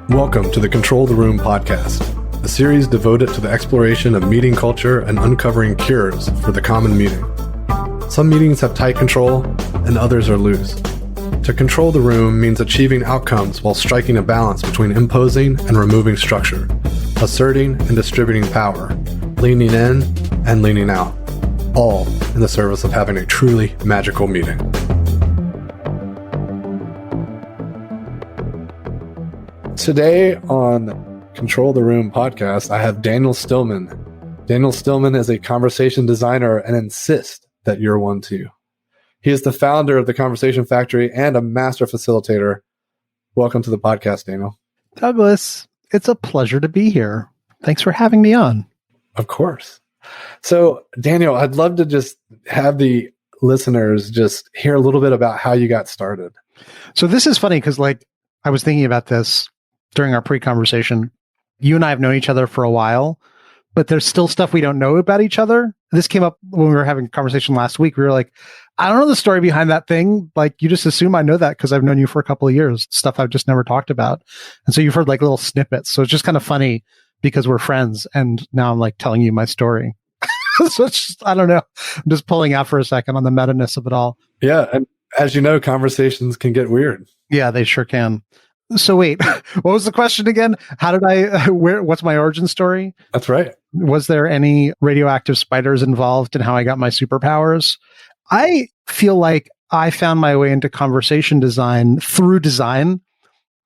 Welcome to the Control the Room podcast, a series devoted to the exploration of meeting culture and uncovering cures for the common meeting. Some meetings have tight control and others are loose. To control the room means achieving outcomes while striking a balance between imposing and removing structure, asserting and distributing power, leaning in and leaning out, all in the service of having a truly magical meeting. Today on Control the Room podcast, I have Daniel Stillman. Daniel Stillman is a conversation designer and insists that you're one too. He is the founder of the Conversation Factory and a master facilitator. Welcome to the podcast, Daniel. Douglas, it's a pleasure to be here. Thanks for having me on. Of course. So, Daniel, I'd love to just have the listeners just hear a little bit about how you got started. So this is funny because I was thinking about this during our pre-conversation. You and I have known each other for a while, but there's still stuff we don't know about each other. This came up when we were having a conversation last week. We were like, I don't know the story behind that thing. You just assume I know that because I've known you for a couple of years, stuff I've just never talked about. And so you've heard little snippets. So it's just kind of funny because we're friends. And now I'm telling you my story. So it's just, I don't know. I'm just pulling out for a second on the meta-ness of it all. Yeah. And as you know, conversations can get weird. Yeah, they sure can. So wait, what was the question again? How did what's my origin story? That's right. Was there any radioactive spiders involved in how I got my superpowers? I feel like I found my way into conversation design through design.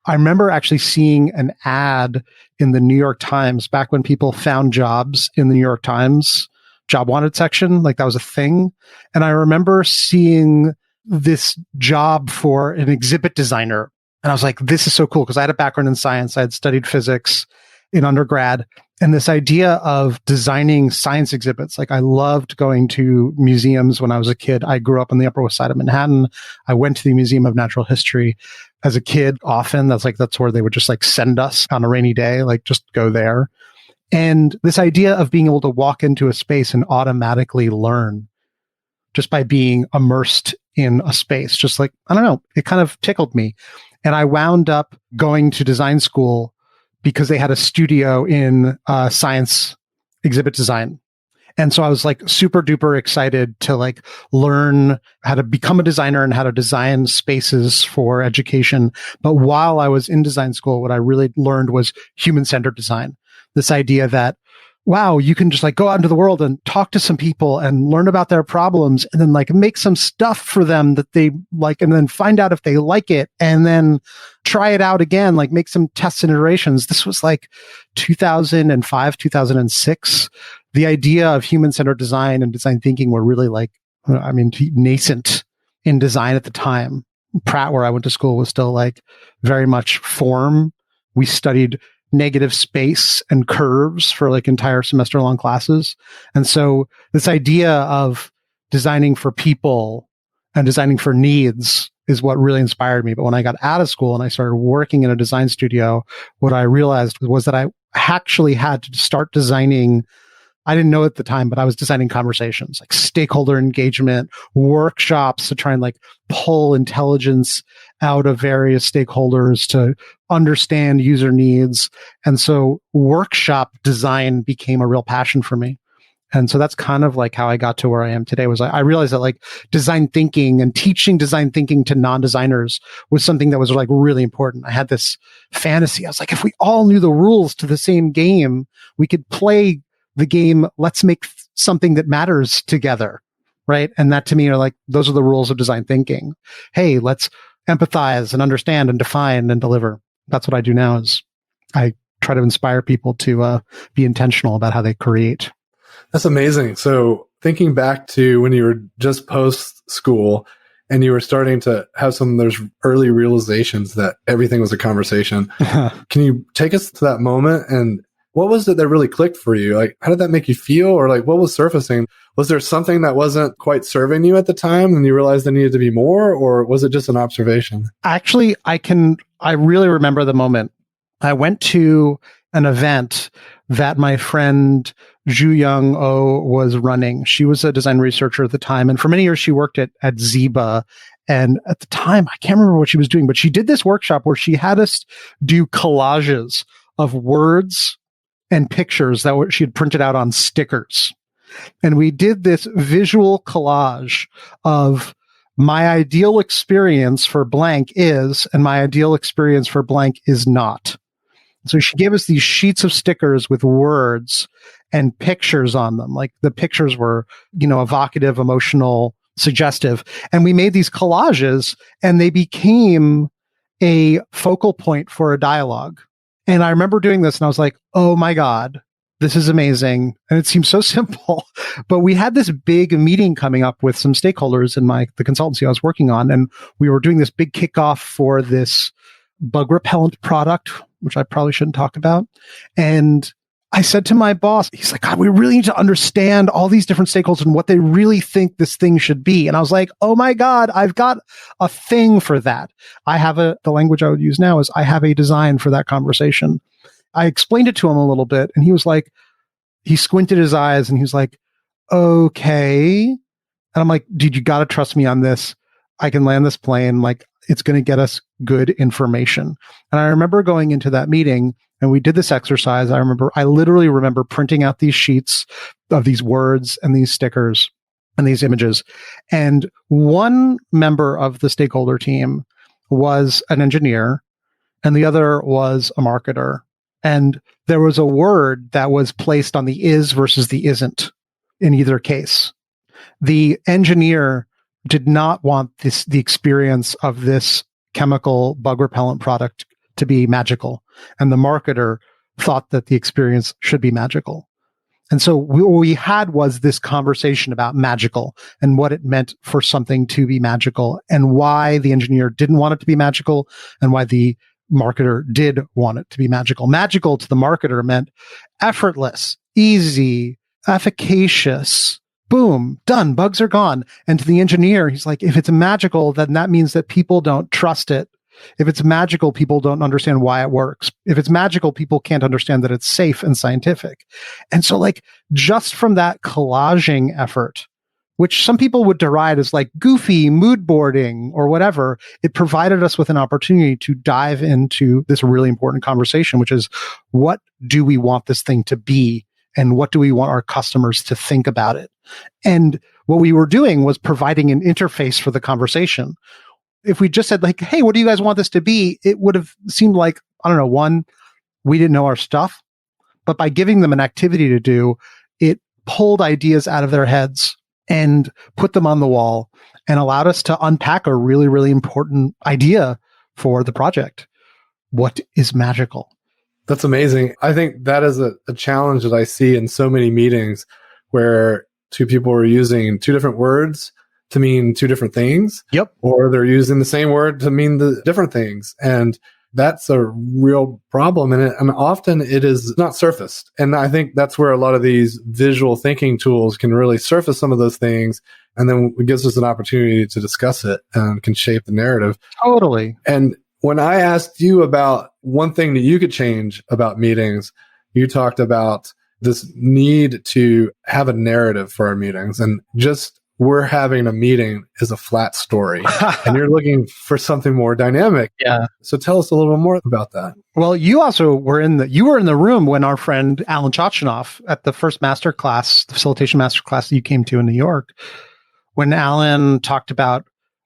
I remember actually seeing an ad in the New York Times back when people found jobs in the New York Times job wanted section. That was a thing. And I remember seeing this job for an exhibit designer. And I was like, this is so cool because I had a background in science. I had studied physics in undergrad. And this idea of designing science exhibits, I loved going to museums when I was a kid. I grew up on the Upper West Side of Manhattan. I went to the Museum of Natural History as a kid often. That's where they would just send us on a rainy day, just go there. And this idea of being able to walk into a space and automatically learn just by being immersed in a space, I don't know, it kind of tickled me. And I wound up going to design school because they had a studio in science exhibit design. And so I was super duper excited to learn how to become a designer and how to design spaces for education. But while I was in design school, what I really learned was human-centered design. This idea that, wow, you can just go out into the world and talk to some people and learn about their problems and then make some stuff for them that they like and then find out if they like it and then try it out again, make some tests and iterations. This was 2005, 2006. The idea of human-centered design and design thinking were really nascent in design at the time. Pratt, where I went to school, was still very much form. We studied negative space and curves for entire semester long classes. And so this idea of designing for people and designing for needs is what really inspired me. But when I got out of school and I started working in a design studio, what I realized was that I actually had to start designing. I didn't know at the time, but I was designing conversations, stakeholder engagement, workshops to try and pull intelligence out of various stakeholders to understand user needs. And so workshop design became a real passion for me. And so that's kind of how I got to where I am today. Was I realized that design thinking and teaching design thinking to non-designers was something that was really important. I had this fantasy. I was if we all knew the rules to the same game, we could play the game. Let's make something that matters together. Right. And that to me are those are the rules of design thinking. Hey, let's empathize and understand and define and deliver. That's what I do now is I try to inspire people to be intentional about how they create. That's amazing. So thinking back to when you were just post-school and you were starting to have some of those early realizations that everything was a conversation, can you take us to that moment and what was it that really clicked for you? How did that make you feel? Or what was surfacing? Was there something that wasn't quite serving you at the time and you realized there needed to be more? Or was it just an observation? Actually, I really remember the moment. I went to an event that my friend Zhu Young Oh was running. She was a design researcher at the time. And for many years, she worked at Ziba. And at the time, I can't remember what she was doing, but she did this workshop where she had us do collages of words and pictures that she had printed out on stickers. And we did this visual collage of my ideal experience for blank is, and my ideal experience for blank is not. So she gave us these sheets of stickers with words and pictures on them. Like the pictures were, evocative, emotional, suggestive. And we made these collages and they became a focal point for a dialogue. And I remember doing this and I was like, oh my God, this is amazing. And it seems so simple, but we had this big meeting coming up with some stakeholders in the consultancy I was working on. And we were doing this big kickoff for this bug repellent product, which I probably shouldn't talk about. And I said to my boss, he's like, God, we really need to understand all these different stakeholders and what they really think this thing should be. And I was like, oh my God, I've got a thing for that. The language I would use now is I have a design for that conversation. I explained it to him a little bit and he was like, he squinted his eyes and he was like, okay. And I'm like, dude, you got to trust me on this. I can land this plane. Like, it's going to get us good information. And I remember going into that meeting and we did this exercise. I literally remember printing out these sheets of these words and these stickers and these images. And one member of the stakeholder team was an engineer and the other was a marketer. And there was a word that was placed on the is versus the isn't in either case. The engineer did not want the experience of this chemical bug repellent product to be magical. And the marketer thought that the experience should be magical. And so what we had was this conversation about magical and what it meant for something to be magical and why the engineer didn't want it to be magical and why the marketer did want it to be magical. Magical to the marketer meant effortless, easy, efficacious, boom, done, bugs are gone. And to the engineer, he's like, if it's magical, then that means that people don't trust it. If it's magical, people don't understand why it works. If it's magical, people can't understand that it's safe and scientific. And so just from that collaging effort, which some people would deride as goofy mood boarding or whatever, it provided us with an opportunity to dive into this really important conversation, which is what do we want this thing to be? And what do we want our customers to think about it? And what we were doing was providing an interface for the conversation. If we just said hey, what do you guys want this to be? It would have seemed like, I don't know, one, we didn't know our stuff, but by giving them an activity to do, it pulled ideas out of their heads and put them on the wall and allowed us to unpack a really, really important idea for the project. What is magical? That's amazing. I think that is a challenge that I see in so many meetings where two people are using two different words to mean two different things. Yep. Or they're using the same word to mean the different things. And that's a real problem. And often it is not surfaced. And I think that's where a lot of these visual thinking tools can really surface some of those things. And then it gives us an opportunity to discuss it and can shape the narrative. Totally. And when I asked you about one thing that you could change about meetings, you talked about this need to have a narrative for our meetings. And just we're having a meeting is a flat story and you're looking for something more dynamic. Yeah. So tell us a little bit more about that. Well, you also were in the room when our friend Alan Chachanoff at the first masterclass, the facilitation masterclass that you came to in New York, when Alan talked about,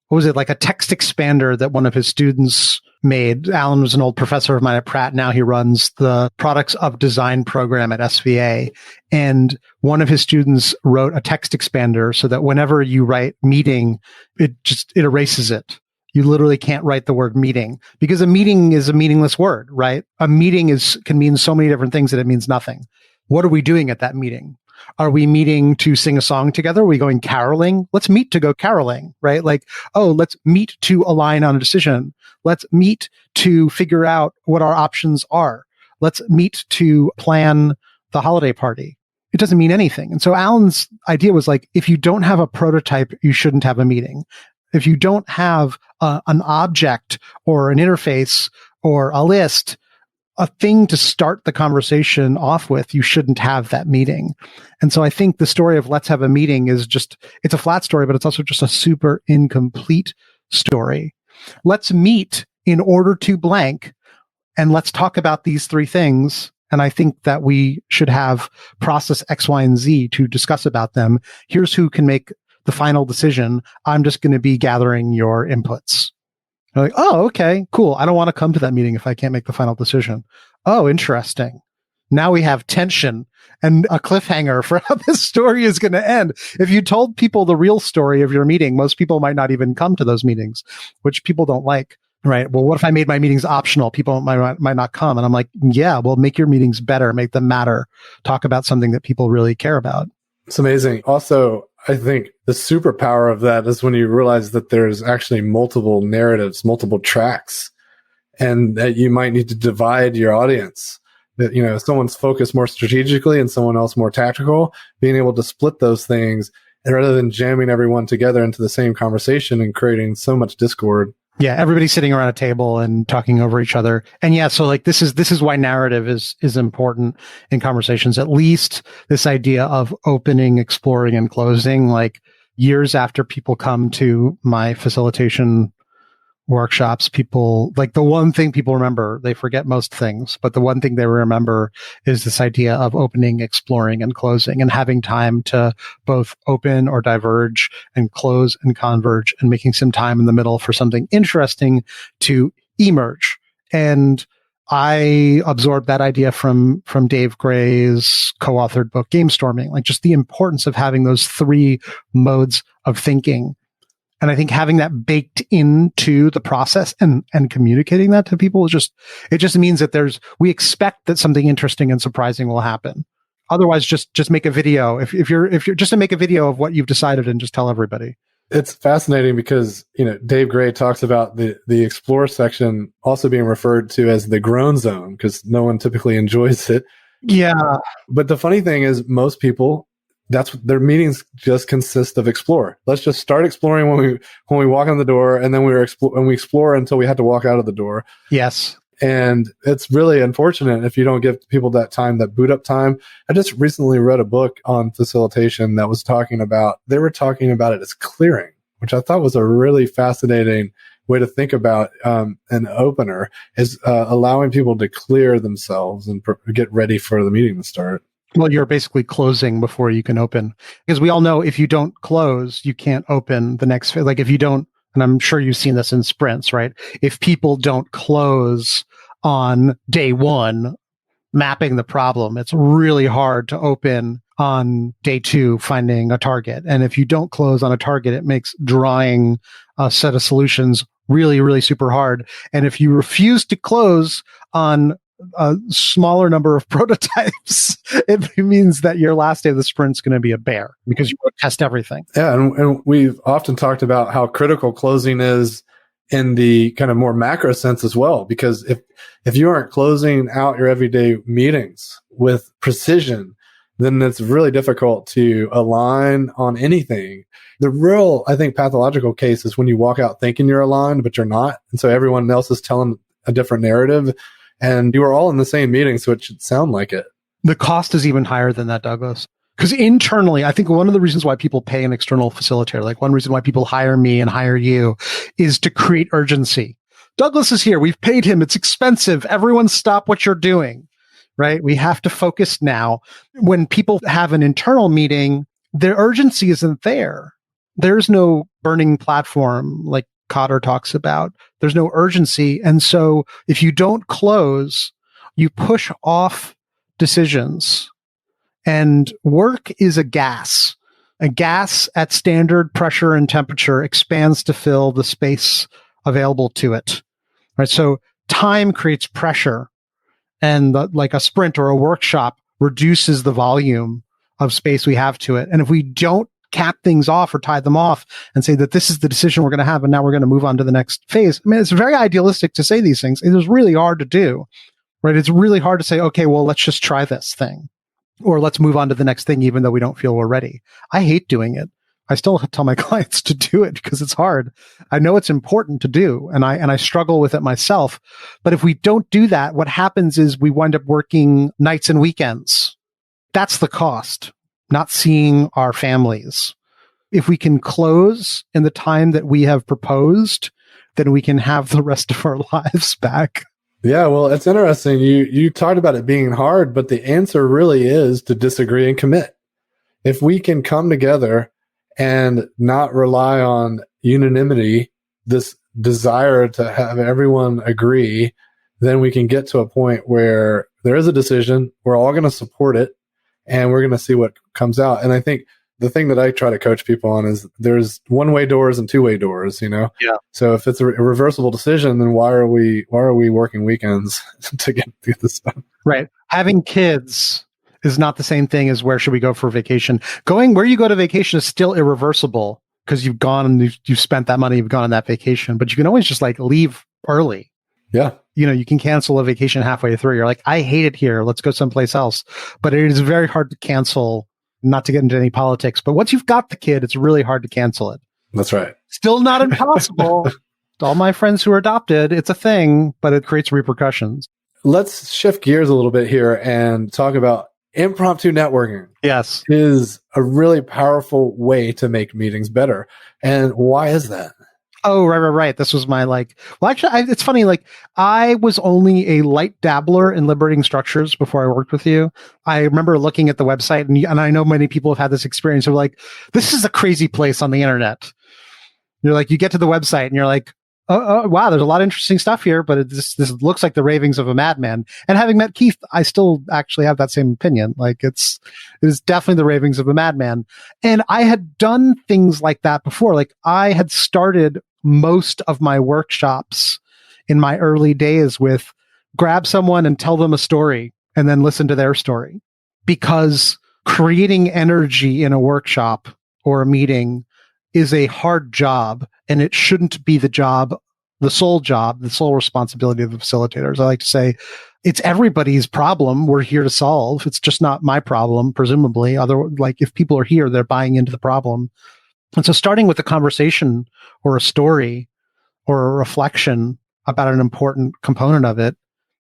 what was it, a text expander that one of his students made. Alan was an old professor of mine at Pratt. Now he runs the Products of Design program at SVA. And one of his students wrote a text expander so that whenever you write meeting, it erases it. You literally can't write the word meeting because a meeting is a meaningless word, right? A meeting can mean so many different things that it means nothing. What are we doing at that meeting? Are we meeting to sing a song together? Are we going caroling? Let's meet to go caroling, right? Let's meet to align on a decision. Let's meet to figure out what our options are. Let's meet to plan the holiday party. It doesn't mean anything. And so Alan's idea was if you don't have a prototype, you shouldn't have a meeting. If you don't have an object or an interface or a list, a thing to start the conversation off with, you shouldn't have that meeting. And so I think the story of let's have a meeting is it's a flat story, but it's also just a super incomplete story. Let's meet in order to blank, and let's talk about these three things. And I think that we should have process X, Y, and Z to discuss about them. Here's who can make the final decision. I'm just going to be gathering your inputs. They're like, oh, okay, cool. I don't want to come to that meeting if I can't make the final decision. Oh, interesting. Now we have tension and a cliffhanger for how this story is going to end. If you told people the real story of your meeting, most people might not even come to those meetings, which people don't like. Right. Well, what if I made my meetings optional? People might not come. And I'm like, yeah, well, make your meetings better, make them matter. Talk about something that people really care about. It's amazing. Also, I think the superpower of that is when you realize that there's actually multiple narratives, multiple tracks, and that you might need to divide your audience. That, you know, someone's focused more strategically and someone else more tactical, being able to split those things, and rather than jamming everyone together into the same conversation and creating so much discord. Yeah, everybody's sitting around a table and talking over each other. And yeah, so like this is why narrative is important in conversations. At least this idea of opening, exploring, and closing, like years after people come to my facilitation workshops, people like the one thing people remember, they forget most things, but the one thing they remember is this idea of opening, exploring, and closing, and having time to both open or diverge and close and converge, and making some time in the middle for something interesting to emerge. And I absorbed that idea from Dave Gray's co-authored book, Game Storming, like just the importance of having those three modes of thinking. And I think having that baked into the process and communicating that to people is it just means that we expect that something interesting and surprising will happen. Otherwise, just make a video. If you're just to make a video of what you've decided and just tell everybody. It's fascinating because, you know, Dave Gray talks about the explore section also being referred to as the groan zone because no one typically enjoys it. Yeah. But the funny thing is most people, that's their meetings just consist of explore. Let's just start exploring when we walk in the door, and then we explore until we had to walk out of the door. Yes. And it's really unfortunate if you don't give people that time, that boot up time. I just recently read a book on facilitation that was talking about it as clearing, which I thought was a really fascinating way to think about an opener, is allowing people to clear themselves and get ready for the meeting to start. Well, you're basically closing before you can open, because we all know if you don't close, you can't open the next. Like if you don't, and I'm sure you've seen this in sprints, right? If people don't close on day one, mapping the problem, it's really hard to open on day two, finding a target. And if you don't close on a target, it makes drawing a set of solutions really, really super hard. And if you refuse to close on a smaller number of prototypes, it means that your last day of the sprint is going to be a bear because you won't test everything. Yeah, and we've often talked about how critical closing is in the kind of more macro sense as well, because if you aren't closing out your everyday meetings with precision, then it's really difficult to align on anything. The real, I think, pathological case is when you walk out thinking you're aligned, but you're not. And so everyone else is telling a different narrative. And you are all in the same meeting, so it should sound like it. The cost is even higher than that, Douglas. Because internally, I think one of the reasons why people pay an external facilitator, like one reason why people hire me and hire you, is to create urgency. Douglas is here. We've paid him. It's expensive. Everyone stop what you're doing, right? We have to focus now. When people have an internal meeting, their urgency isn't there. There's no burning platform like Cotter talks about. There's no urgency. And so if you don't close, you push off decisions. And work is a gas. A gas at standard pressure and temperature expands to fill the space available to it. Right? So time creates pressure, and like a sprint or a workshop reduces the volume of space we have to it. And if we don't cap things off or tie them off and say that this is the decision we're going to have and now we're going to move on to the next phase. I mean, it's very idealistic to say these things. It is really hard to do, right? It's really hard to say, okay, well, let's just try this thing or let's move on to the next thing, even though we don't feel we're ready. I hate doing it. I still tell my clients to do it because it's hard. I know it's important to do, and I struggle with it myself. But if we don't do that, what happens is we wind up working nights and weekends. That's the cost. Not seeing our families, if we can close in the time that we have proposed, then we can have the rest of our lives back. Yeah, well, it's interesting. You talked about it being hard, but the answer really is to disagree and commit. If we can come together and not rely on unanimity, this desire to have everyone agree, then we can get to a point where there is a decision. We're all going to support it, and we're going to see what comes out. And I think the thing that I try to coach people on is there's one-way doors and two-way doors, Yeah. So if it's a reversible decision, then why are we working weekends to get this done? Right. Having kids is not the same thing as where should we go for vacation. Going where you go to vacation is still irreversible because you've gone and you've spent that money, you've gone on that vacation, but you can always just like leave early. Yeah. You can cancel a vacation halfway through. You're like, I hate it here. Let's go someplace else. But it is very hard to cancel, not to get into any politics. But once you've got the kid, it's really hard to cancel it. That's right. Still not impossible. To all my friends who are adopted, it's a thing, but it creates repercussions. Let's shift gears a little bit here and talk about impromptu networking. Yes. Is a really powerful way to make meetings better. And why is that? Oh, right. This was my actually, it's funny. I was only a light dabbler in liberating structures before I worked with you. I remember looking at the website, and I know many people have had this experience. They're like, this is a crazy place on the internet. You're like, you get to the website and you're like, oh, wow, there's a lot of interesting stuff here, but this looks like the ravings of a madman. And having met Keith, I still actually have that same opinion. It is definitely the ravings of a madman. And I had done things like that before. I had started most of my workshops in my early days with grab someone and tell them a story and then listen to their story, because creating energy in a workshop or a meeting is a hard job, and it shouldn't be the sole responsibility of the facilitators. I like to say it's everybody's problem we're here to solve. It's just not my problem, presumably. If people are here, they're buying into the problem. And so starting with a conversation or a story or a reflection about an important component of it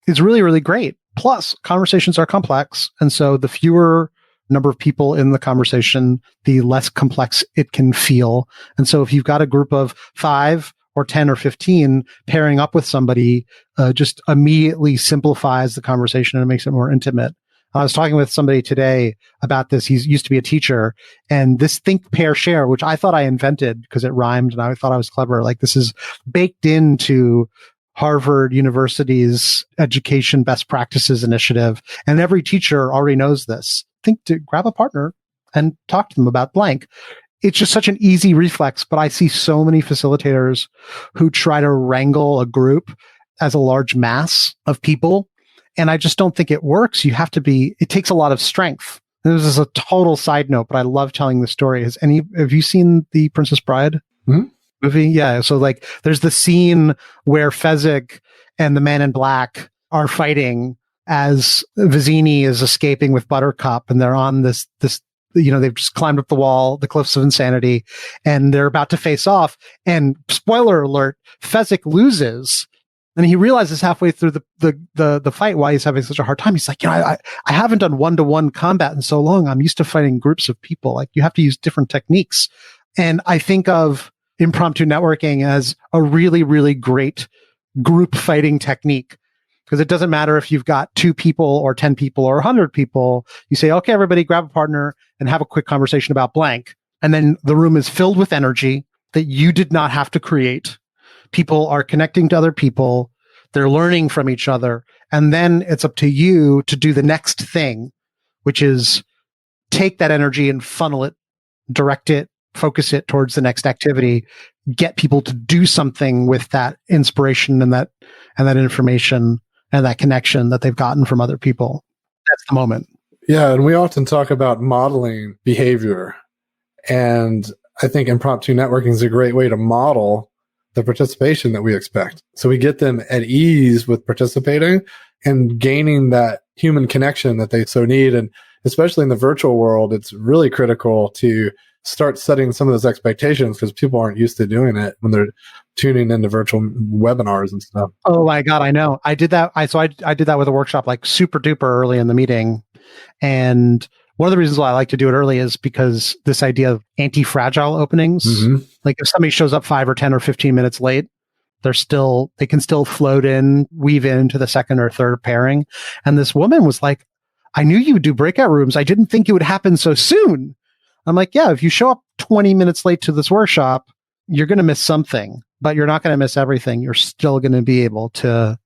is really, really great. Plus, conversations are complex. And so the fewer number of people in the conversation, the less complex it can feel. And so if you've got a group of 5 or 10 or 15 pairing up with somebody, just immediately simplifies the conversation and makes it more intimate. I was talking with somebody today about this. He used to be a teacher, and this think, pair, share, which I thought I invented because it rhymed and I thought I was clever. This is baked into Harvard University's education best practices initiative. And every teacher already knows this. Think to grab a partner and talk to them about blank. It's just such an easy reflex, but I see so many facilitators who try to wrangle a group as a large mass of people. And I just don't think it works. It takes a lot of strength. And this is a total side note, but I love telling the story. Have you seen the Princess Bride movie? Yeah. So there's the scene where Fezzik and the Man in Black are fighting as Vizzini is escaping with Buttercup, and they're on this, they've just climbed up the wall, the cliffs of insanity, and they're about to face off. And spoiler alert, Fezzik loses. And he realizes halfway through the fight why he's having such a hard time. He's like, I haven't done one-to-one combat in so long. I'm used to fighting groups of people. You have to use different techniques. And I think of impromptu networking as a really, really great group fighting technique, because it doesn't matter if you've got 2 people or 10 people or 100 people. You say, okay, everybody grab a partner and have a quick conversation about blank. And then the room is filled with energy that you did not have to create. People are connecting to other people. They're learning from each other. And then it's up to you to do the next thing, which is take that energy and funnel it, direct it, focus it towards the next activity, get people to do something with that inspiration and that information and that connection that they've gotten from other people. That's the moment. Yeah. And we often talk about modeling behavior. And I think impromptu networking is a great way to model the participation that we expect. So we get them at ease with participating and gaining that human connection that they so need. And especially in the virtual world, it's really critical to start setting some of those expectations, because people aren't used to doing it when they're tuning into virtual webinars and stuff. Oh my God, I know. I did that. I did that with a workshop super duper early in the meeting. And One of the reasons why I like to do it early is because this idea of anti-fragile openings, like if somebody shows up 5 or 10 or 15 minutes late, they can still float in, weave into the second or third pairing. And this woman was like, I knew you would do breakout rooms. I didn't think it would happen so soon. I'm like, yeah, if you show up 20 minutes late to this workshop, you're going to miss something, but you're not going to miss everything. You're still going to be able to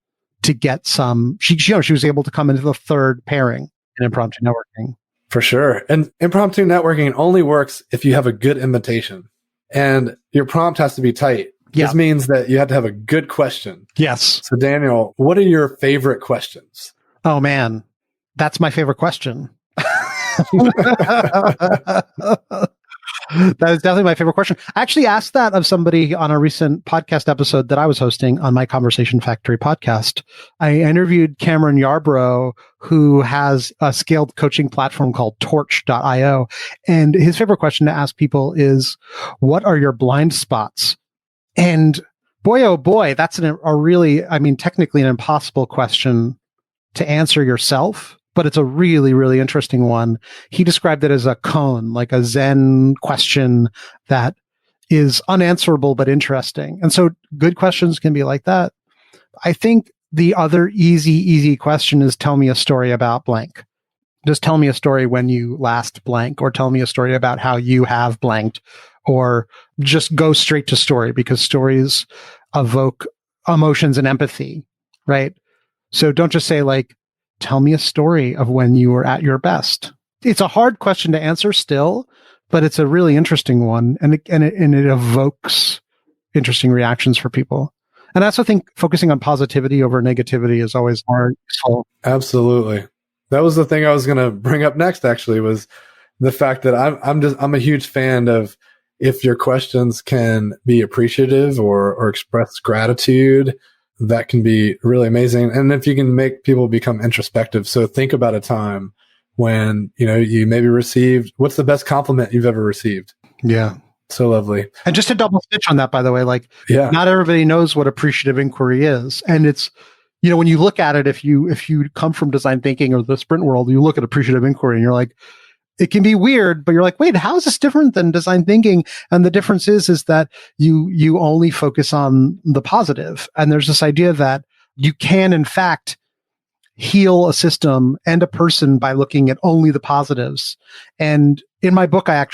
get some. She was able to come into the third pairing in impromptu networking. For sure. And impromptu networking only works if you have a good invitation, and your prompt has to be tight. Yeah. This means that you have to have a good question. Yes. So Daniel, what are your favorite questions? Oh man, that's my favorite question. That is definitely my favorite question. I actually asked that of somebody on a recent podcast episode that I was hosting on my Conversation Factory podcast. I interviewed Cameron Yarbrough, who has a scaled coaching platform called torch.io. And his favorite question to ask people is, what are your blind spots? And boy, oh boy, that's a really, technically an impossible question to answer yourself. But it's a really, really interesting one. He described it as a koan, like a Zen question that is unanswerable but interesting. And so good questions can be like that. I think the other easy question is, tell me a story about blank. Just tell me a story when you last blank, or tell me a story about how you have blanked, or just go straight to story, because stories evoke emotions and empathy, right? So don't just say like, tell me a story of when you were at your best. It's a hard question to answer still, but it's a really interesting one, and it evokes interesting reactions for people. And I also think focusing on positivity over negativity is always more useful. Absolutely. That was the thing I was going to bring up next, actually, was the fact that I'm a huge fan of, if your questions can be appreciative or express gratitude, that can be really amazing. And if you can make people become introspective. So think about a time when, you maybe received, what's the best compliment you've ever received? Yeah. So lovely. And just to double stitch on that, by the way, not everybody knows what appreciative inquiry is. And it's, when you look at it, if you come from design thinking or the sprint world, you look at appreciative inquiry and you're like, it can be weird, but you're like, wait, how is this different than design thinking? And the difference is that you only focus on the positive. And there's this idea that you can, in fact, heal a system and a person by looking at only the positives. And in my book, I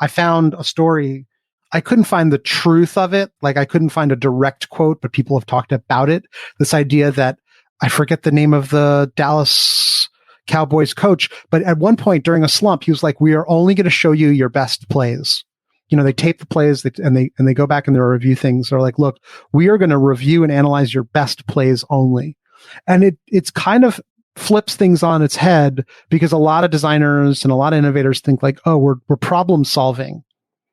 found a story. I couldn't find the truth of it. Like, I couldn't find a direct quote, but people have talked about it. This idea that, I forget the name of the Dallas Cowboys coach, but at one point during a slump, he was like, we are only going to show you your best plays. They tape the plays and they go back and they review things. They're like, look, we are going to review and analyze your best plays only. And it's kind of flips things on its head, because a lot of designers and a lot of innovators think like, oh, we're problem solving.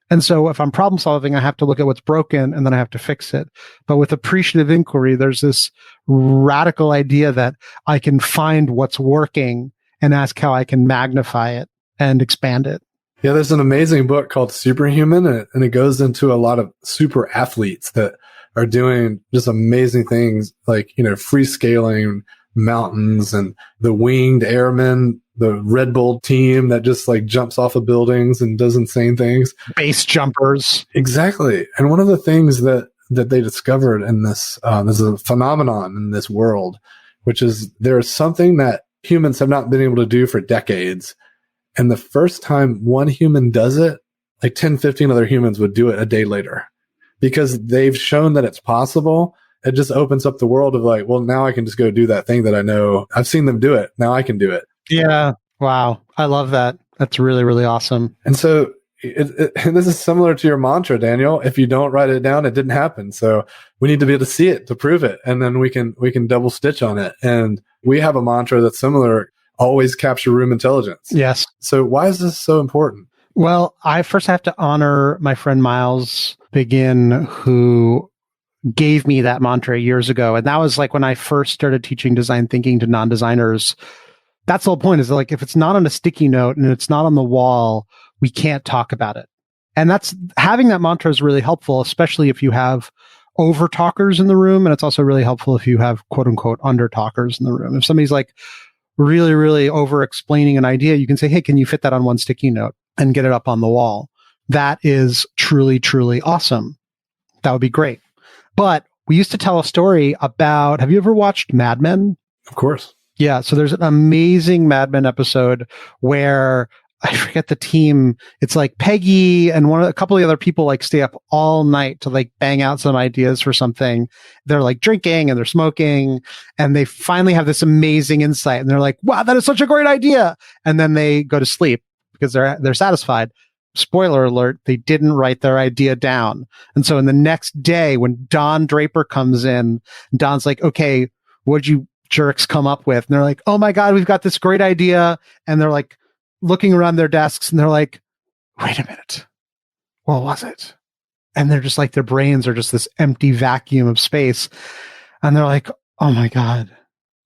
And so if I'm problem solving, I have to look at what's broken and then I have to fix it. But with appreciative inquiry, there's this radical idea that I can find what's working and ask how I can magnify it and expand it. Yeah, there's an amazing book called Superhuman, and it goes into a lot of super athletes that are doing just amazing things, like, free scaling mountains, and the winged airmen, the Red Bull team that just like jumps off of buildings and does insane things. Base jumpers. Exactly. And one of the things that they discovered in this, there's a phenomenon in this world, which is there is something that humans have not been able to do for decades. And the first time one human does it, like 10, 15 other humans would do it a day later, because they've shown that it's possible. It just opens up the world of like, well, now I can just go do that thing that I know. I've seen them do it. Now I can do it. Yeah. Wow. I love that. That's really, really awesome. And so and this is similar to your mantra, Daniel. If you don't write it down, it didn't happen. So we need to be able to see it to prove it. And then we can double stitch on it. And we have a mantra that's similar: always capture room intelligence. Yes. So why is this so important? Well, I first have to honor my friend Miles Begin, who gave me that mantra years ago. And that was like when I first started teaching design thinking to non-designers. That's the whole point, is like, if it's not on a sticky note and it's not on the wall, we can't talk about it. And that's, having that mantra is really helpful, especially if you have over talkers in the room. And it's also really helpful if you have quote unquote under talkers in the room. If somebody's like, really, really over explaining an idea, you can say, hey, can you fit that on one sticky note and get it up on the wall? That is truly, truly awesome. That would be great. But we used to tell a story about, have you ever watched Mad Men? Of course. Yeah. So there's an amazing Mad Men episode where I forget the team. It's like Peggy and a couple of the other people like stay up all night to like bang out some ideas for something. They're like drinking and they're smoking and they finally have this amazing insight and they're like, wow, that is such a great idea. And then they go to sleep because they're satisfied. Spoiler alert, they didn't write their idea down. And so in the next day when Don Draper comes in, Don's like, okay, what'd you jerks come up with? And they're like, oh my God, we've got this great idea. And they're like looking around their desks and they're like, wait a minute, what was it? And they're just like, their brains are just this empty vacuum of space. And they're like, oh my God,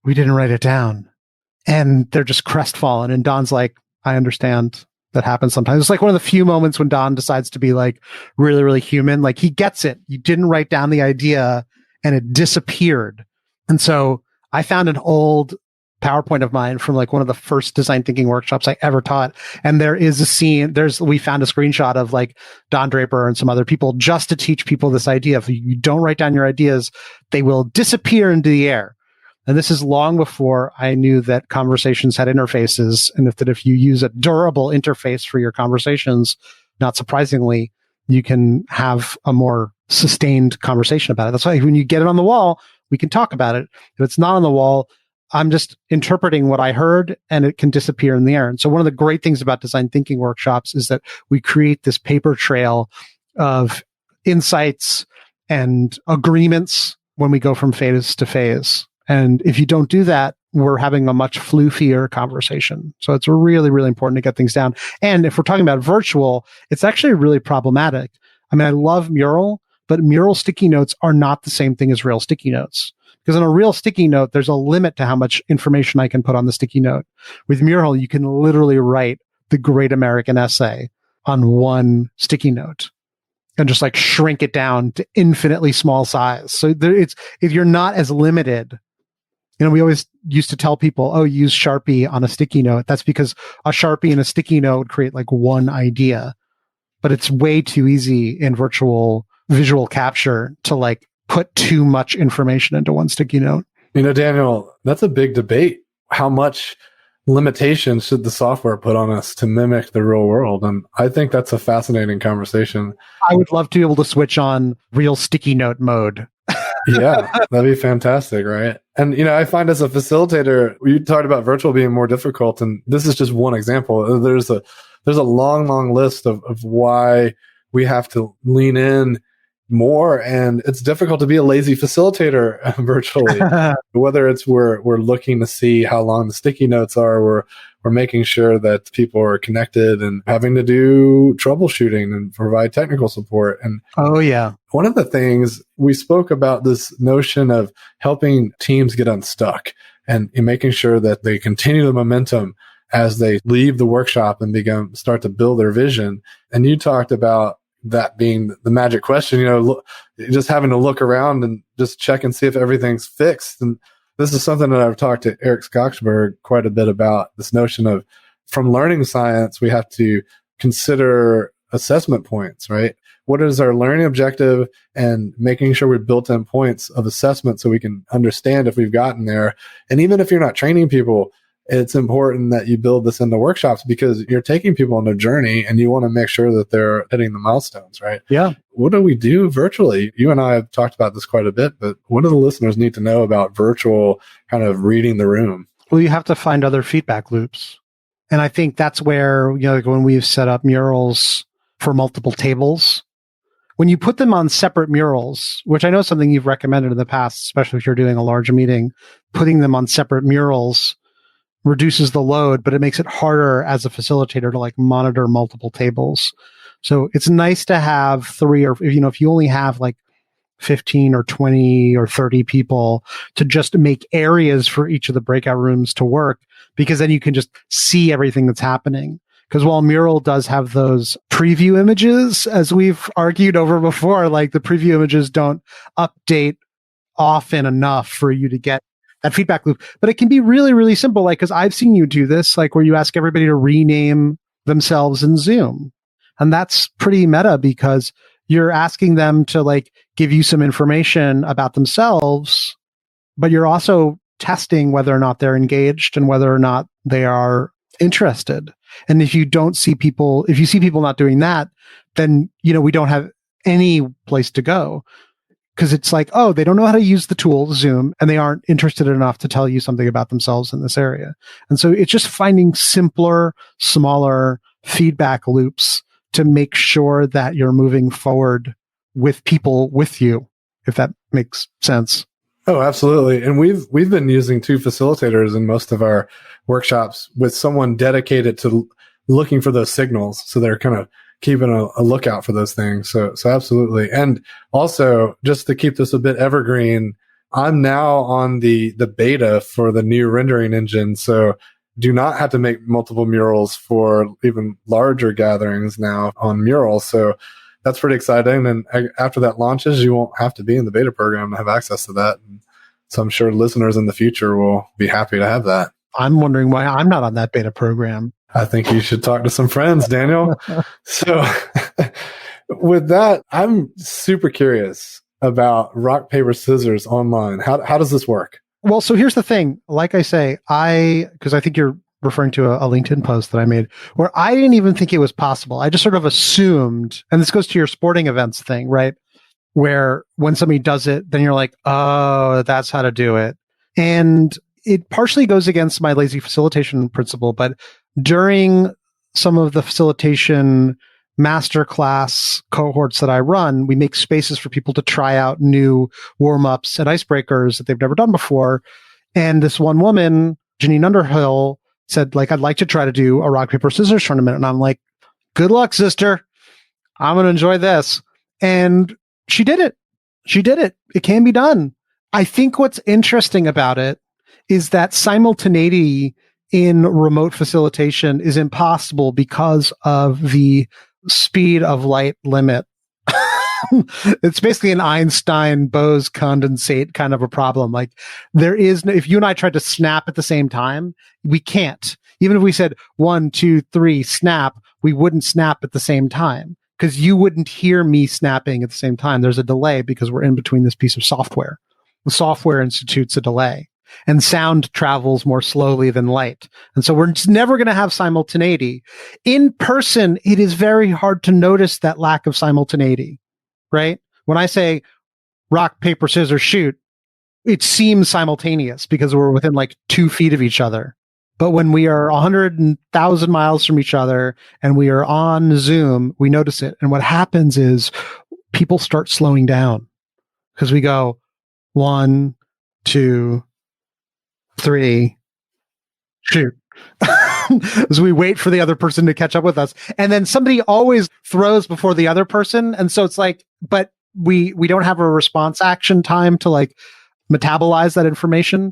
we didn't write it down. And they're just crestfallen. And Don's like, I understand. That happens sometimes. It's like one of the few moments when Don decides to be like really, really human. Like he gets it. You didn't write down the idea and it disappeared. And so I found an old PowerPoint of mine from like one of the first design thinking workshops I ever taught. And there is a scene, we found a screenshot of like Don Draper and some other people just to teach people this idea. If you don't write down your ideas, they will disappear into the air. And this is long before I knew that conversations had interfaces, and if you use a durable interface for your conversations, not surprisingly, you can have a more sustained conversation about it. That's why when you get it on the wall, we can talk about it. If it's not on the wall, I'm just interpreting what I heard and it can disappear in the air. And so one of the great things about design thinking workshops is that we create this paper trail of insights and agreements when we go from phase to phase. And if you don't do that, we're having a much floofier conversation. So it's really, really important to get things down. And if we're talking about virtual, it's actually really problematic. I mean, I love Mural, but Mural sticky notes are not the same thing as real sticky notes. Because on a real sticky note, there's a limit to how much information I can put on the sticky note. With Mural, you can literally write the great American essay on one sticky note and just like shrink it down to infinitely small size. So if you're not as limited. You know, we always used to tell people, oh, use Sharpie on a sticky note. That's because a Sharpie and a sticky note would create like one idea. But it's way too easy in virtual visual capture to like put too much information into one sticky note. You know, Daniel, that's a big debate. How much limitations should the software put on us to mimic the real world? And I think that's a fascinating conversation. I would love to be able to switch on real sticky note mode. Yeah, that'd be fantastic, right? And, you know, I find as a facilitator, you talked about virtual being more difficult, and this is just one example. There's a long, long list of why we have to lean in more, and it's difficult to be a lazy facilitator virtually. Whether it's we're looking to see how long the sticky notes are, we're making sure that people are connected and having to do troubleshooting and provide technical support. And oh yeah, one of the things we spoke about, this notion of helping teams get unstuck and making sure that they continue the momentum as they leave the workshop and start to build their vision. And you talked about that being the magic question, you know, just having to look around and just check and see if everything's fixed. And this is something that I've talked to Eric Skogsberg quite a bit about, this notion of from learning science, we have to consider assessment points, right? What is our learning objective, and making sure we've built in points of assessment so we can understand if we've gotten there. And even if you're not training people, it's important that you build this into workshops because you're taking people on a journey and you want to make sure that they're hitting the milestones, right? Yeah. What do we do virtually? You and I have talked about this quite a bit, but what do the listeners need to know about virtual kind of reading the room? Well, you have to find other feedback loops. And I think that's where, you know, like when we've set up murals for multiple tables, when you put them on separate murals, which I know is something you've recommended in the past, especially if you're doing a large meeting, putting them on separate murals reduces the load, but it makes it harder as a facilitator to like monitor multiple tables. So it's nice to have 3 or, you know, if you only have like 15 or 20 or 30 people, to just make areas for each of the breakout rooms to work, because then you can just see everything that's happening. Because while Mural does have those preview images, as we've argued over before, like the preview images don't update often enough for you to get that feedback loop. But it can be really, really simple. Like, because I've seen you do this, like where you ask everybody to rename themselves in Zoom. And that's pretty meta because you're asking them to like give you some information about themselves, but you're also testing whether or not they're engaged and whether or not they are interested. And if you see people not doing that, then, we don't have any place to go. Because it's like, oh, they don't know how to use the tool Zoom, and they aren't interested enough to tell you something about themselves in this area. And so it's just finding simpler, smaller feedback loops to make sure that you're moving forward with people with you, if that makes sense. Oh, absolutely. And we've been using 2 facilitators in most of our workshops with someone dedicated to looking for those signals. So they're kind of keeping a lookout for those things. So absolutely. And also, just to keep this a bit evergreen, I'm now on the beta for the new rendering engine. So do not have to make multiple murals for even larger gatherings now on Mural. So that's pretty exciting. And after that launches, you won't have to be in the beta program to have access to that. And so I'm sure listeners in the future will be happy to have that. I'm wondering why I'm not on that beta program. I think you should talk to some friends, Daniel. So with that, I'm super curious about rock, paper, scissors online. How does this work? Well, so here's the thing. Like I say, because I think you're referring to a LinkedIn post that I made where I didn't even think it was possible. I just sort of assumed, and this goes to your sporting events thing, right? Where when somebody does it, then you're like, oh, that's how to do it. And it partially goes against my lazy facilitation principle, but during some of the facilitation masterclass cohorts that I run, we make spaces for people to try out new warm-ups and icebreakers that they've never done before. And this one woman, Janine Underhill, said, like, I'd like to try to do a rock, paper, scissors tournament. And I'm like, good luck, sister. I'm going to enjoy this. And she did it. It can be done. I think what's interesting about it is that simultaneity in remote facilitation is impossible because of the speed of light limit. It's basically an Einstein-Bose condensate kind of a problem. Like, there is no, if you and I tried to snap at the same time, we can't. Even if we said 1, 2, 3, snap, we wouldn't snap at the same time because you wouldn't hear me snapping at the same time. There's a delay because we're in between this piece of software. The software institutes a delay. And sound travels more slowly than light. And so we're just never going to have simultaneity. In person, it is very hard to notice that lack of simultaneity, right? When I say rock, paper, scissors, shoot, it seems simultaneous because we're within like 2 feet of each other. But when we are 100,000 miles from each other and we are on Zoom, we notice it. And what happens is people start slowing down because we go 1, 2, 3, shoot. As we wait for the other person to catch up with us. And then somebody always throws before the other person. And so it's like, but we don't have a response action time to like metabolize that information.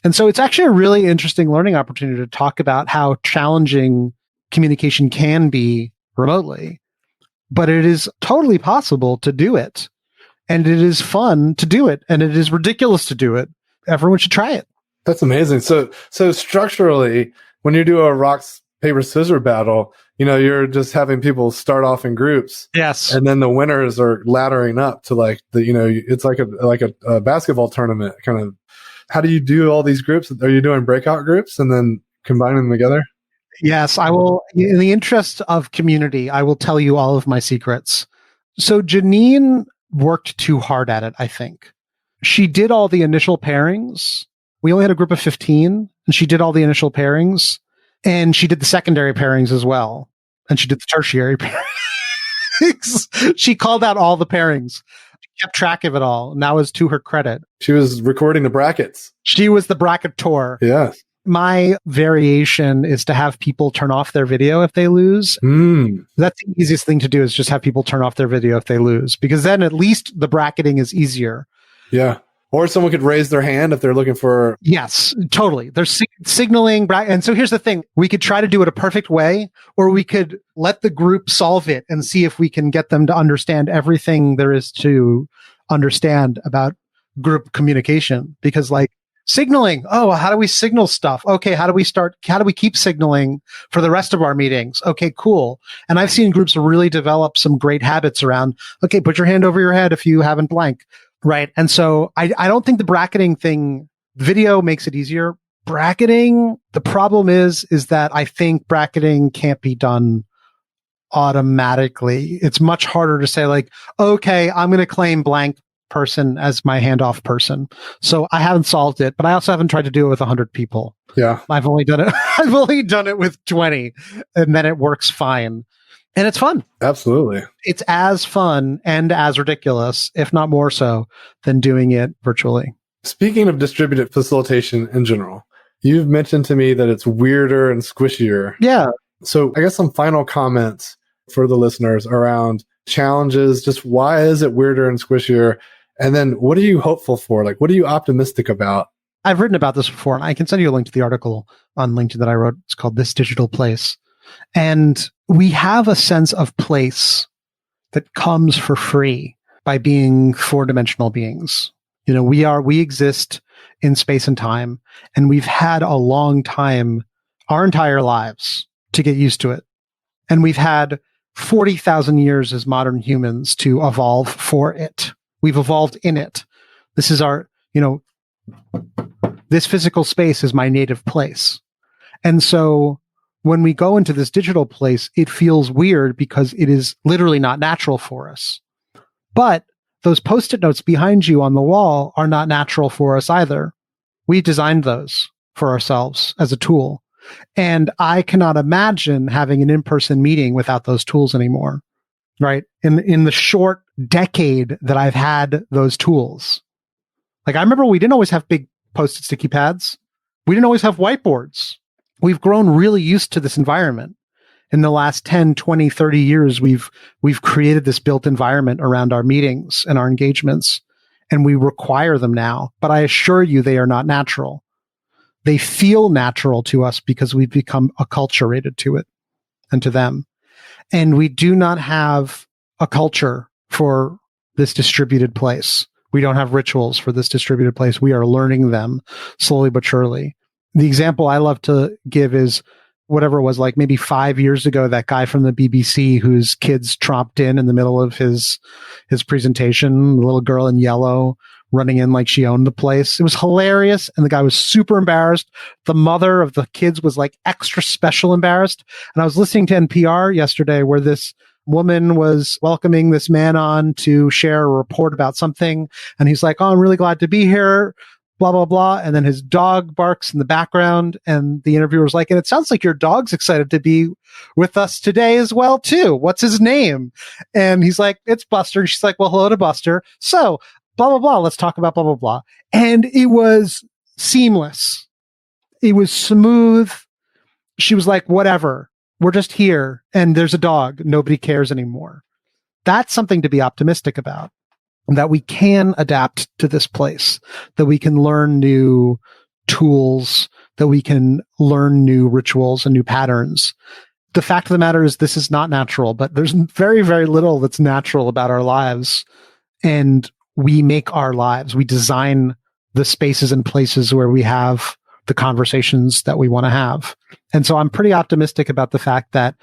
And so it's actually a really interesting learning opportunity to talk about how challenging communication can be remotely. But it is totally possible to do it. And it is fun to do it. And it is ridiculous to do it. Everyone should try it. That's amazing. So structurally, when you do a rock, paper, scissors battle, you're just having people start off in groups. Yes. And then the winners are laddering up to like it's like a basketball tournament kind of. How do you do all these groups? Are you doing breakout groups and then combining them together? Yes, I will. In the interest of community, I will tell you all of my secrets. So Janine worked too hard at it, I think. She did all the initial pairings. We only had a group of 15, and she did all the initial pairings, and she did the secondary pairings as well, and she did the tertiary pairings. She called out all the pairings. She kept track of it all, and that was to her credit. She was recording the brackets. She was the bracketeur. Yeah. My variation is to have people turn off their video if they lose. That's the easiest thing to do, is just have people turn off their video if they lose, because then at least the bracketing is easier. Yeah. Or someone could raise their hand if they're looking for... Yes, totally. They're signaling. And so here's the thing. We could try to do it a perfect way, or we could let the group solve it and see if we can get them to understand everything there is to understand about group communication. Because like signaling. Oh, how do we signal stuff? Okay, how do we keep signaling for the rest of our meetings? Okay, cool. And I've seen groups really develop some great habits around, okay, put your hand over your head if you haven't blank. Right. And so I don't think the bracketing thing, video makes it easier. Bracketing, the problem is that I think bracketing can't be done automatically. It's much harder to say like, okay, I'm going to claim blank person as my handoff person. So I haven't solved it, but I also haven't tried to do it with 100 people. Yeah. I've only done it with 20, and then it works fine. And it's fun. Absolutely. It's as fun and as ridiculous, if not more so, than doing it virtually. Speaking of distributed facilitation in general, you've mentioned to me that it's weirder and squishier. Yeah. So I guess some final comments for the listeners around challenges. Just why is it weirder and squishier? And then what are you hopeful for? Like, what are you optimistic about? I've written about this before, and I can send you a link to the article on LinkedIn that I wrote. It's called This Digital Place. And we have a sense of place that comes for free by being four-dimensional beings. You know, we exist in space and time, and we've had a long time, our entire lives, to get used to it. And we've had 40,000 years as modern humans to evolve for it. We've evolved in it. This is our, this physical space is my native place. And so when we go into this digital place, it feels weird because it is literally not natural for us. But those Post-it notes behind you on the wall are not natural for us either. We designed those for ourselves as a tool. And I cannot imagine having an in-person meeting without those tools anymore, right? In the short decade that I've had those tools. Like, I remember we didn't always have big Post-it sticky pads. We didn't always have whiteboards. We've grown really used to this environment. In the last 10, 20, 30 years, we've created this built environment around our meetings and our engagements, and we require them now. But I assure you, they are not natural. They feel natural to us because we've become acculturated to it and to them. And we do not have a culture for this distributed place. We don't have rituals for this distributed place. We are learning them slowly but surely. The example I love to give is whatever it was, like maybe 5 years ago, that guy from the BBC whose kids tromped in the middle of his presentation, the little girl in yellow running in like she owned the place. It was hilarious. And the guy was super embarrassed. The mother of the kids was like extra special embarrassed. And I was listening to NPR yesterday where this woman was welcoming this man on to share a report about something. And he's like, oh, I'm really glad to be here, blah, blah, blah. And then his dog barks in the background. And the interviewer's like, and it sounds like your dog's excited to be with us today as well, too. What's his name? And he's like, it's Buster. And she's like, well, hello to Buster. So blah, blah, blah. Let's talk about blah, blah, blah. And it was seamless. It was smooth. She was like, whatever. We're just here. And there's a dog. Nobody cares anymore. That's something to be optimistic about. That we can adapt to this place, that we can learn new tools, that we can learn new rituals and new patterns. The fact of the matter is this is not natural, but there's very, very little that's natural about our lives. And we make our lives. We design the spaces and places where we have the conversations that we want to have. And so I'm pretty optimistic about the fact that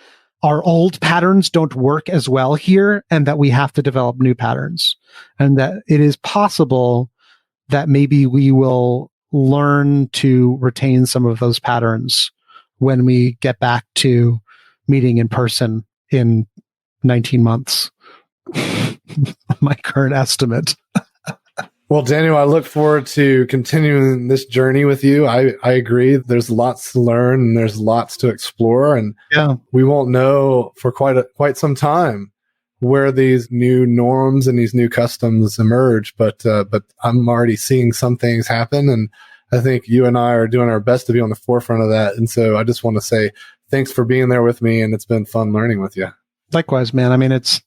our old patterns don't work as well here and that we have to develop new patterns, and that it is possible that maybe we will learn to retain some of those patterns when we get back to meeting in person in 19 months. My current estimate. Well, Daniel, I look forward to continuing this journey with you. I agree. There's lots to learn and there's lots to explore, and we won't know for quite some time where these new norms and these new customs emerge. But I'm already seeing some things happen, and I think you and I are doing our best to be on the forefront of that. And so I just want to say thanks for being there with me, and it's been fun learning with you. Likewise, man. I mean, it's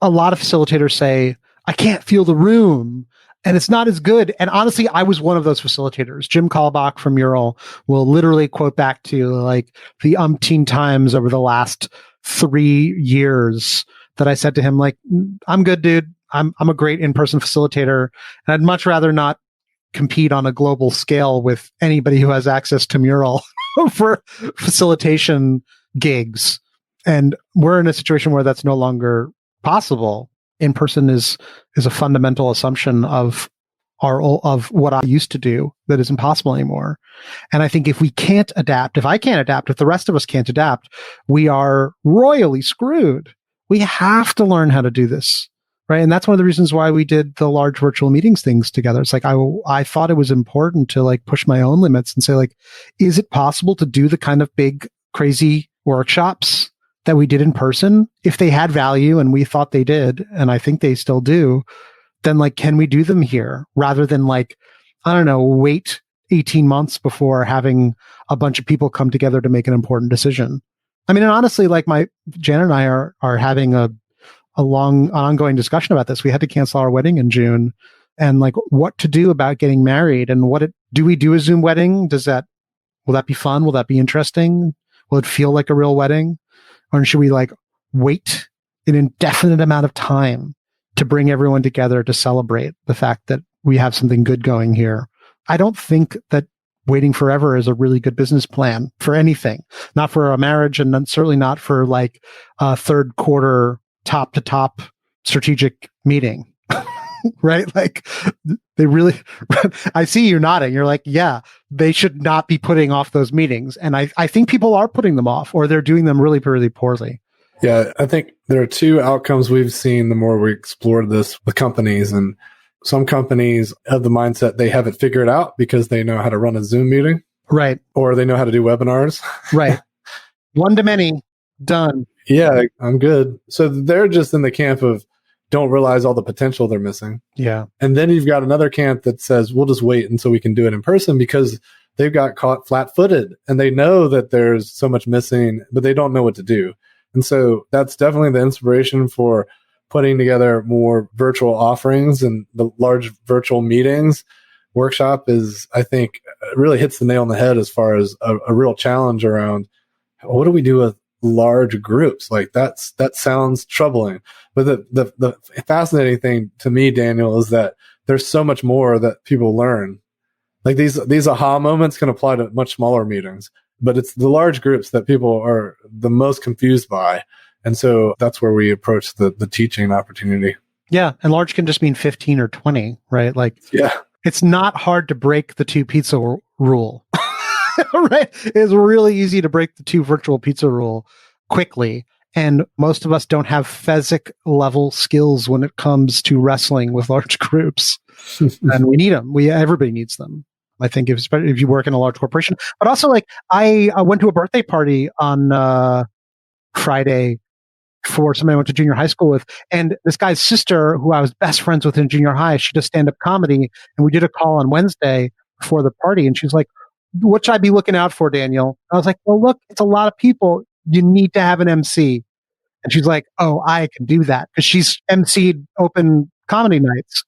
a lot of facilitators say, I can't feel the room. And it's not as good. And honestly, I was one of those facilitators. Jim Kalbach from Mural will literally quote back to like the umpteen times over the last 3 years that I said to him, like, I'm good, dude. I'm a great in-person facilitator. And I'd much rather not compete on a global scale with anybody who has access to Mural for facilitation gigs. And we're in a situation where that's no longer possible. In person is a fundamental assumption of what I used to do that is impossible anymore. And I think if we can't adapt, if I can't adapt, if the rest of us can't adapt, we are royally screwed. We have to learn how to do this, right? And that's one of the reasons why we did the large virtual meetings things together. It's like I thought it was important to like push my own limits and say like, is it possible to do the kind of big, crazy workshops that we did in person? If they had value, and we thought they did, and I think they still do, then like, can we do them here rather than like, I don't know, wait 18 months before having a bunch of people come together to make an important decision? I mean, and honestly, like Jan and I are having a long ongoing discussion about this. We had to cancel our wedding in June, and like what to do about getting married, and do we do a Zoom wedding? Will that be fun? Will that be interesting? Will it feel like a real wedding? Or should we like wait an indefinite amount of time to bring everyone together to celebrate the fact that we have something good going here? I don't think that waiting forever is a really good business plan for anything, not for a marriage, and certainly not for like a third quarter top to top strategic meeting. Right? Like they really, I see you nodding. You're like, yeah, they should not be putting off those meetings. And I think people are putting them off, or they're doing them really, really poorly. Yeah, I think there are two outcomes we've seen the more we explored this with companies. And some companies have the mindset they have it figured out because they know how to run a Zoom meeting. Right. Or they know how to do webinars. Right. One to many, done. Yeah, I'm good. So they're just in the camp of don't realize all the potential they're missing. Yeah. And then you've got another camp that says, we'll just wait until we can do it in person because they've got caught flat-footed and they know that there's so much missing, but they don't know what to do. And so that's definitely the inspiration for putting together more virtual offerings, and the large virtual meetings workshop is, I think, really hits the nail on the head as far as a real challenge around what do we do with large groups? Like that sounds troubling. But the fascinating thing to me, Daniel, is that there's so much more that people learn. Like these aha moments can apply to much smaller meetings, but it's the large groups that people are the most confused by. And so that's where we approach the teaching opportunity. Yeah. And large can just mean 15 or 20, right? Like, yeah, it's not hard to break the 2 pizza rule, right? It's really easy to break the 2 virtual pizza rule quickly. And most of us don't have Fezzik level skills when it comes to wrestling with large groups. And we need them. Everybody needs them. I think if you work in a large corporation, but also like I went to a birthday party on Friday for somebody I went to junior high school with. And this guy's sister, who I was best friends with in junior high, she does stand-up comedy. And we did a call on Wednesday before the party. And she's like, what should I be looking out for, Daniel? I was like, well, look, it's a lot of people. You need to have an MC. And she's like, oh, I can do that. Because she's MC'd open comedy nights.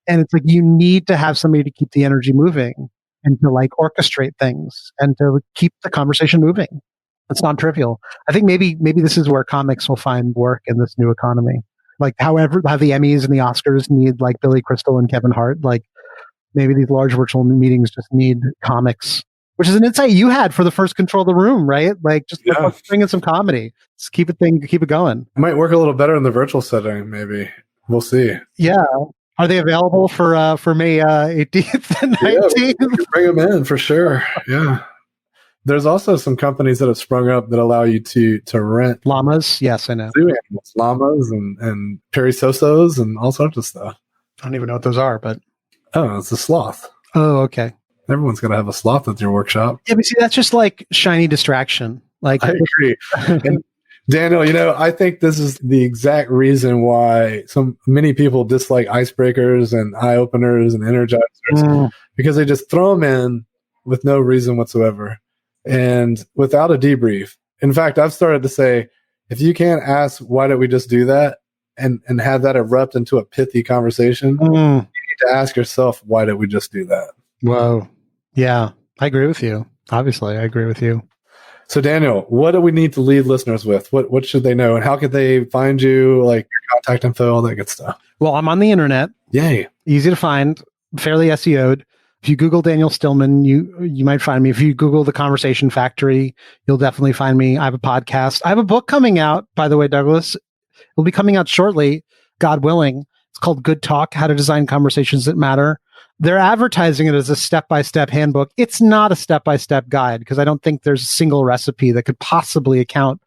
And it's like, you need to have somebody to keep the energy moving and to like orchestrate things and to keep the conversation moving. It's not trivial. I think maybe this is where comics will find work in this new economy. Like how the Emmys and the Oscars need like Billy Crystal and Kevin Hart. Like maybe these large virtual meetings just need comics, which is an insight you had for the first Control the Room, right? Like just bring in some comedy. Just keep it going. It might work a little better in the virtual setting. Maybe we'll see. Yeah. Are they available for May 18th and 19th? Yeah, we can bring them in for sure. Yeah. There's also some companies that have sprung up that allow you to rent llamas. Yes, I know. Zoo animals, llamas and perezosos and all sorts of stuff. I don't even know what those are, but it's a sloth. Oh, okay. Everyone's got to have a sloth at your workshop. Yeah, but see, that's just like shiny distraction. Like I agree. And Daniel, I think this is the exact reason why many people dislike icebreakers and eye openers and energizers because they just throw them in with no reason whatsoever. And without a debrief. In fact, I've started to say, if you can't ask, why did we just do that? And have that erupt into a pithy conversation, you need to ask yourself, why did we just do that? Whoa. Yeah, I agree with you. Obviously, I agree with you. So Daniel, what do we need to leave listeners with? What should they know? And how could they find you, like your contact info, all that good stuff? Well, I'm on the internet. Yay. Easy to find. fairly SEO'd. If you Google Daniel Stillman, you might find me. If you Google The Conversation Factory, you'll definitely find me. I have a podcast. I have a book coming out, by the way, Douglas. It'll be coming out shortly, God willing. It's called Good Talk, How to Design Conversations That Matter. They're advertising it as a step-by-step handbook. It's not a step-by-step guide because I don't think there's a single recipe that could possibly account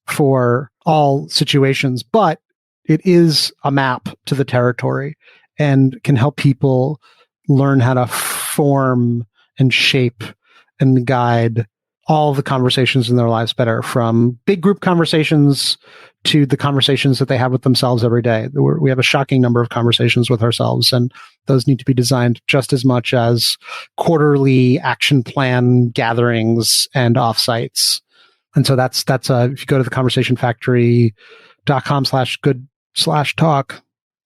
for all situations, but it is a map to the territory and can help people learn how to form and shape and guide all the conversations in their lives better, from big group conversations to the conversations that they have with themselves every day. We have a shocking number of conversations with ourselves, and those need to be designed just as much as quarterly action plan gatherings and offsites. And so that's if you go to theconversationfactory.com/good/talk,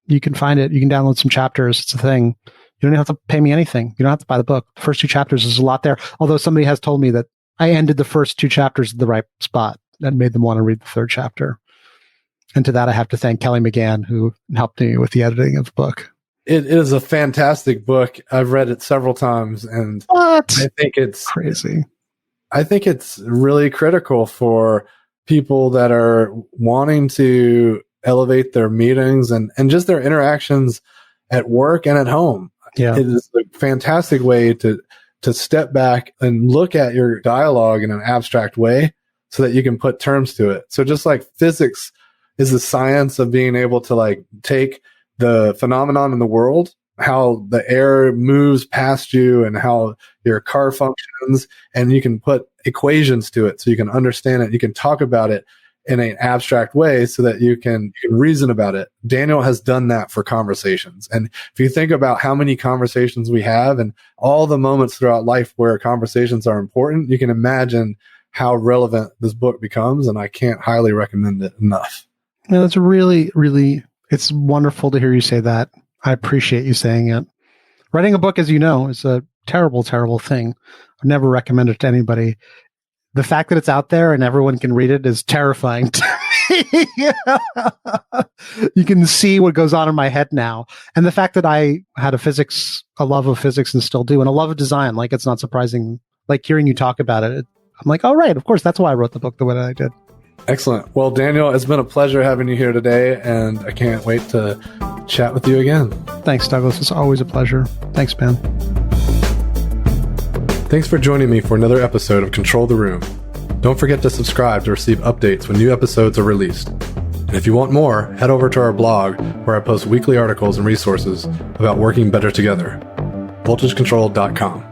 you can find it. You can download some chapters. It's a thing. You don't have to pay me anything. You don't have to buy the book. The first 2 chapters is a lot there. Although somebody has told me that I ended the first 2 chapters at the right spot. That made them want to read the 3rd chapter. And to that, I have to thank Kelly McGann, who helped me with the editing of the book. It is a fantastic book. I've read it several times, and I think it's crazy. I think it's really critical for people that are wanting to elevate their meetings and just their interactions at work and at home. Yeah. It is a fantastic way to step back and look at your dialogue in an abstract way so that you can put terms to it. So just like physics is the science of being able to like take the phenomenon in the world, how the air moves past you and how your car functions, and you can put equations to it so you can understand it. You can talk about it in an abstract way so that you can reason about it. Daniel has done that for conversations. And if you think about how many conversations we have and all the moments throughout life where conversations are important, you can imagine how relevant this book becomes. And I can't highly recommend it enough. Yeah, that's really, really, it's wonderful to hear you say that. I appreciate you saying it. Writing a book, as you know, is a terrible, terrible thing. I've never recommended it to anybody. The fact that it's out there and everyone can read it is terrifying to me. You can see what goes on in my head now. And the fact that I had a love of physics and still do, and a love of design, like it's not surprising. Like hearing you talk about it, I'm like, oh, right, of course, that's why I wrote the book the way that I did. Excellent. Well, Daniel, it's been a pleasure having you here today, and I can't wait to chat with you again. Thanks, Douglas. It's always a pleasure. Thanks, man. Thanks for joining me for another episode of Control the Room. Don't forget to subscribe to receive updates when new episodes are released. And if you want more, head over to our blog where I post weekly articles and resources about working better together. voltagecontrol.com.